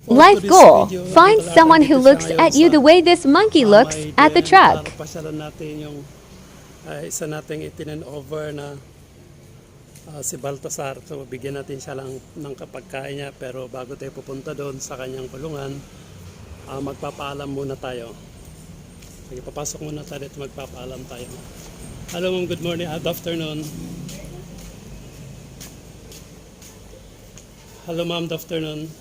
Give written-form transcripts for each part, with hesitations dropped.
Life goal. Find someone who looks at you the way this monkey looks at the truck. Pasyalan natin yung isa nating itinen-over na si Baltasar. So bigyan natin siya lang ng kapagkain niya, pero bago tayo pupunta doon sa kanyang kulungan, magpapaalam muna tayo. Sige, papasok muna tayo at magpapaalam tayo. Hello ma'am, good morning, good afternoon. Hello ma'am, good afternoon.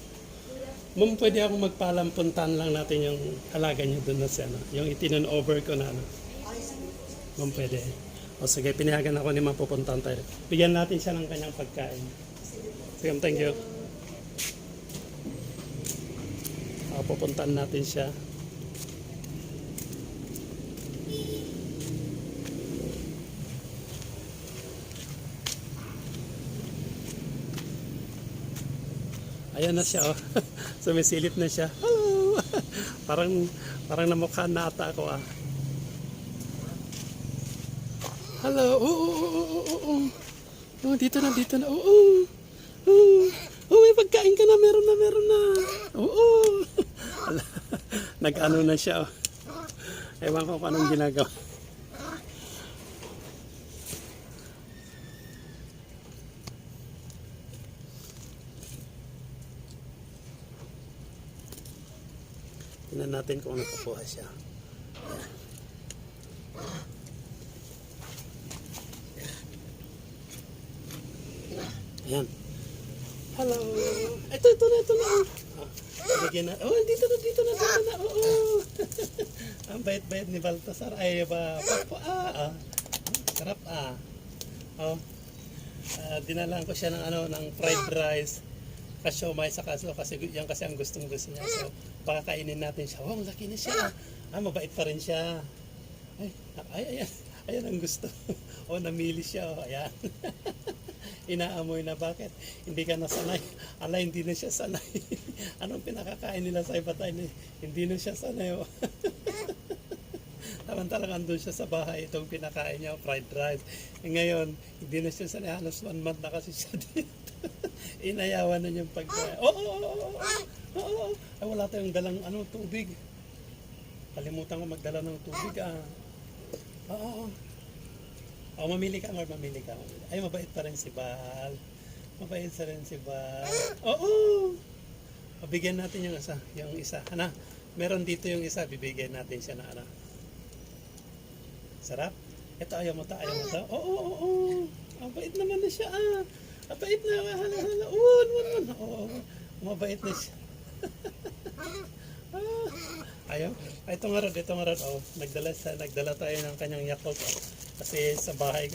Ma'am, pwede ako magpaalam, puntahan lang natin yung alaga niyo doon na siya, yung itinen-over ko na ano. Ma'am, pwede. O sige, pinayagan ako ni ma'am, pupuntahan tayo. Bigyan natin siya ng kanyang pagkain. Sige, thank you. Pupuntahan natin siya. Ayan na siya, oh. Sumisilip na siya. Hello! parang namukha na ata ako, ah. Hello! Oh, dito na. Oh, may pagkain ka na. Meron na. Oo. Nag-ano na siya, oh. Ewan ko kung anong ginagawa. Tingnan natin kung nakakuha siya. Ayan. Hello. Ito na. Bigyan na. Oh, dito na. Oo. Ang bait-bait ni Baltasar. Ay, sarap, ah. Oh. Dinalaan ko siya ng fried rice. Siomay sa kaso kasi yan kasi ang gustong gusto niya. So, pakakainin natin siya. Wow, laki na siya. Mabait pa rin siya. Ayan ang gusto. Namili siya. Ayan. Inaamoy na, bakit? Hindi ka nasanay. Hindi na siya sanay. Anong pinakakain nila sa iba tayo? Hindi na siya sanay. Tamantalang andun siya sa bahay, itong pinakain niya, fried rice. Ngayon, hindi na siya sanay. Halos 1 month na kasi siya dito. Inayawan na niyang pagkain. Oo. Ay, wala tayong dalang tubig. Kalimutan ko magdala ng tubig, ah. Oo. Mamili ka. Ay, mabait pa rin si Bal. Oo. Bigyan natin yung isa. Meron dito yung isa, bibigyan natin siya na Sarap. Ito, ayaw mo to. Oo. Mabait naman na siya, ah. Mabait na. Hala. Oo. Mabait na siya. Ayaw. Ito nga rod. Oh, nagdala tayo ng kanyang Yakult. Oh. Kasi sa bahay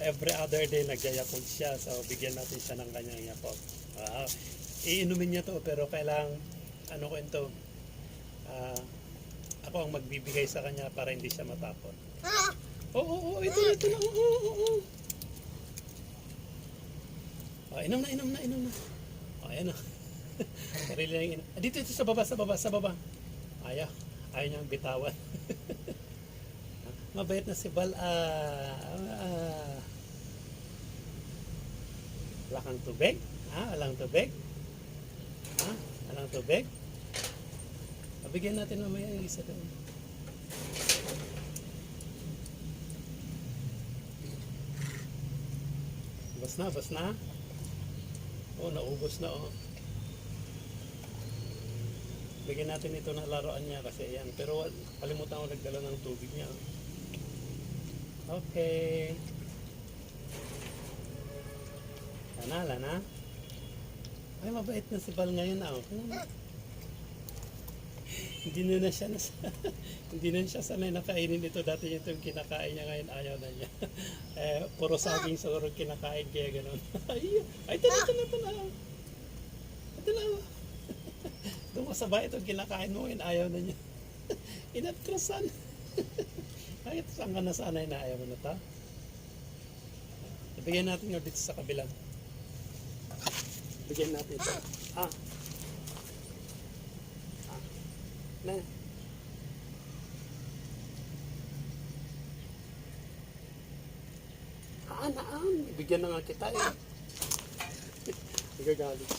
every other day nagya-Yakult siya. So bigyan natin siya ng kanyang Yakult. Iinumin niya to, pero kailangan ko ito. Ako ang magbibigay sa kanya para hindi siya matapon. Oo, ito na. Oo. Inom na. Ayan na. Sarili lang inom. Dito sa baba. Ayaw niyang bitawan. Mabait na si Bal. Wala kang tubig? Walang tubig? Bigyan natin mamaya yung isa doon. Bas na. Naubos na, oh. Bigyan natin ito na laruan niya kasi yan. Pero kalimutan ko nagdala ng tubig niya. Okay. Lana. Ay, mabait na si Bal ngayon, ah. Hindi na siya sanay na kainin ito. Dati ito yung kinakain niya, ngayon ayaw na niya. Puro saging siguro kinakain, kaya gano'n. Ay, ito na. Doon sa bahay itong kinakain mo, ngayon ayaw na niya. Inatrasan. Bakit saan ka nasanay na ayaw mo na ta? Bigyan natin nga dito sa kabilang. Bigyan natin ito. Na. Bigyan na nga kita, eh. Nagagalit.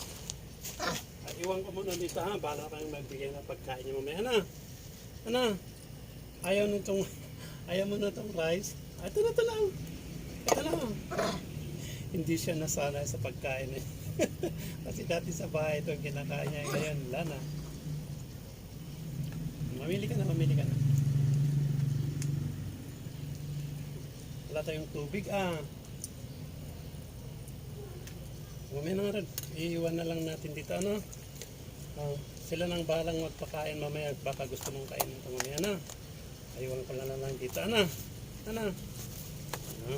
Iwan ko muna dito ha. Bala kang magbigay ng pagkain niya mamaya. Ano? Ano? Ayaw nitong, ayaw mo na itong rice? Ito na, ito lang. Ito lang. Hindi siya nasanay sa pagkain eh. Kasi dati sa bahay ito kinakain niya. Ngayon, wala na. Mamili ka na, mamili ka na. Wala tayong tubig Mamaya na nga rin. Iiwan na lang natin dito. Ano? Sila nang balang magpakain mamaya. Baka gusto mong kainin ito mamaya na. Iwan ko na lang dito. Ano? Ano? Ano?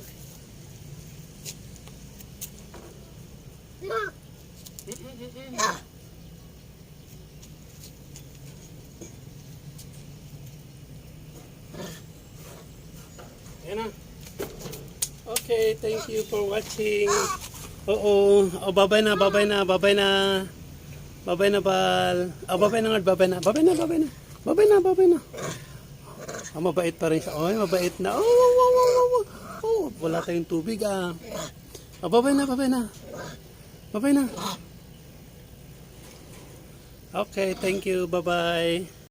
Ayan na. Okay, thank you for watching. Oo. Oh, babay na, babay na, babay na. Babay na, Bal. Oh, babay na nga, babay na. Babay na, babay na. Babay na, babay na. Mabait pa rin siya. Oh, mabait na. Oh, wala tayong tubig Oh, babay na, babay na. Babay na. Okay, thank you. Bye-bye.